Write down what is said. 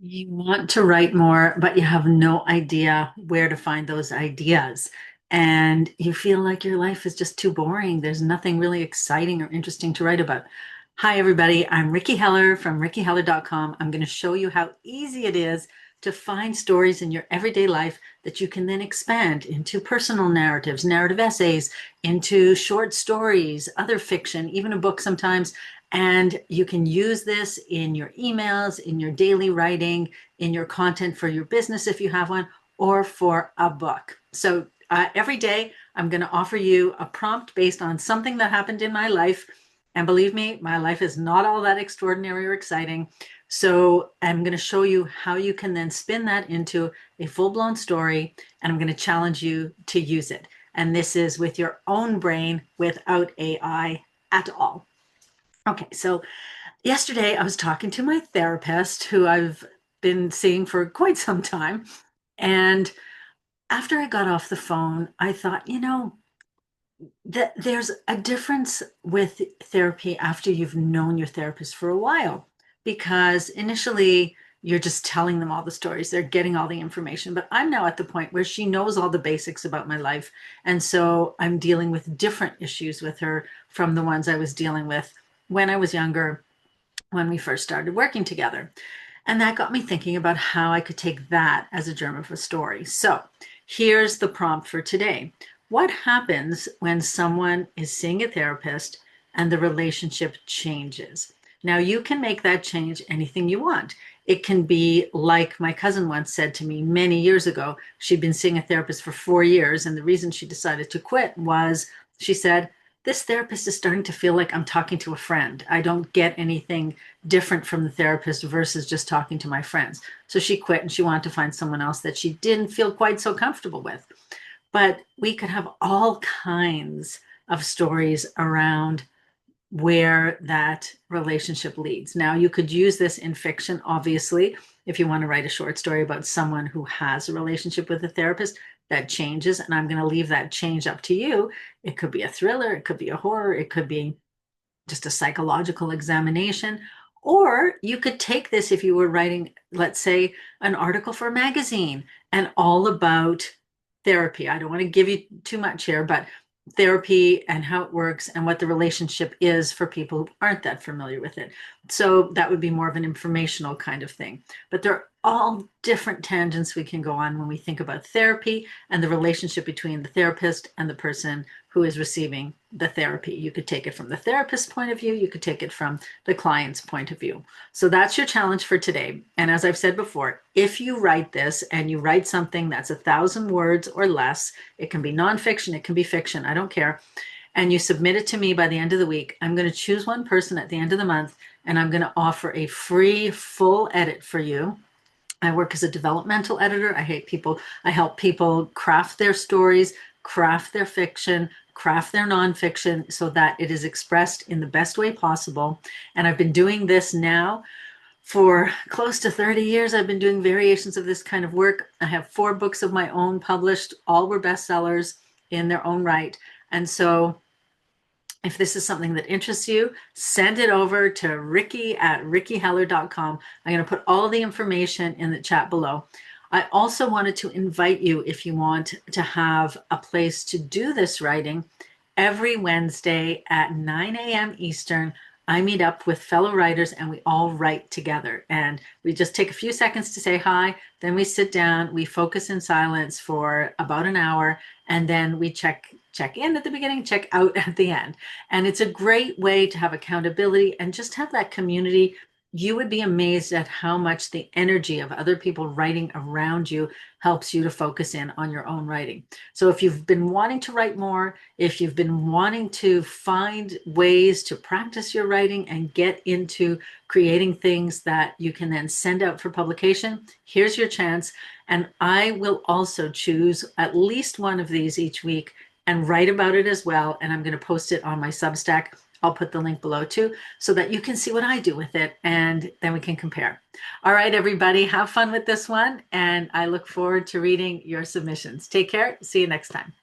You want to write more, but you have no idea where to find those ideas. And you feel like your life is just too boring. There's nothing really exciting or interesting to write about. Hi, everybody. I'm Ricky Heller from rickyheller.com. I'm going to show you how easy it is to find stories in your everyday life that you can then expand into personal narratives, narrative essays, into short stories, other fiction, even a book sometimes. And you can use this in your emails, in your daily writing, in your content for your business if you have one, or for a book. So every day, I'm going to offer you a prompt based on something that happened in my life. And believe me, my life is not all that extraordinary or exciting. So I'm going to show you how you can then spin that into a full-blown story, and I'm going to challenge you to use it. And this is with your own brain without AI at all. Okay, so yesterday I was talking to my therapist who I've been seeing for quite some time. And after I got off the phone, I thought, that there's a difference with therapy after you've known your therapist for a while, because initially you're just telling them all the stories, they're getting all the information. But I'm now at the point where she knows all the basics about my life. And so I'm dealing with different issues with her from the ones I was dealing with when I was younger, when we first started working together. And that got me thinking about how I could take that as a germ of a story. So here's the prompt for today. What happens when someone is seeing a therapist and the relationship changes? Now, you can make that change anything you want. It can be like my cousin once said to me many years ago. She'd been seeing a therapist for 4 years, and the reason she decided to quit was, she said, this therapist is starting to feel like I'm talking to a friend. I don't get anything different from the therapist versus just talking to my friends. So she quit and she wanted to find someone else that she didn't feel quite so comfortable with. But we could have all kinds of stories around where that relationship leads. Now, you could use this in fiction, obviously, if you want to write a short story about someone who has a relationship with a therapist that changes. And I'm going to leave that change up to you. It could be a thriller, it could be a horror, it could be just a psychological examination. Or you could take this if you were writing, let's say, an article for a magazine and all about therapy. I don't want to give you too much here, but therapy and how it works and what the relationship is for people who aren't that familiar with it. So that would be more of an informational kind of thing. But there are all different tangents we can go on when we think about therapy and the relationship between the therapist and the person who is receiving the therapy. You could take it from the therapist's point of view, you could take it from the client's point of view. So that's your challenge for today. And as I've said before, if you write this and you write something that's 1,000 words or less, it can be nonfiction, it can be fiction, I don't care, and you submit it to me by the end of the week, I'm going to choose one person at the end of the month, and I'm going to offer a free full edit for you. I work as a developmental editor. I help people craft their stories, craft their fiction, craft their nonfiction so that it is expressed in the best way possible. And I've been doing this now for close to 30 years. I've been doing variations of this kind of work. I have 4 books of my own published. All were bestsellers in their own right. And so if this is something that interests you, send it over to ricky@rickyheller.com. I'm going to put all the information in the chat below. I also wanted to invite you, if you want to have a place to do this writing, every Wednesday at 9 a.m. Eastern. I meet up with fellow writers and we all write together. And we just take a few seconds to say hi. Then we sit down, we focus in silence for about an hour, and then we check in at the beginning, check out at the end. And it's a great way to have accountability and just have that community. You would be amazed at how much the energy of other people writing around you helps you to focus in on your own writing. So if you've been wanting to write more, if you've been wanting to find ways to practice your writing and get into creating things that you can then send out for publication, here's your chance. And I will also choose at least one of these each week and write about it as well. And I'm going to post it on my Substack. I'll put the link below too, so that you can see what I do with it, and then we can compare. All right, everybody, have fun with this one, and I look forward to reading your submissions. Take care. See you next time.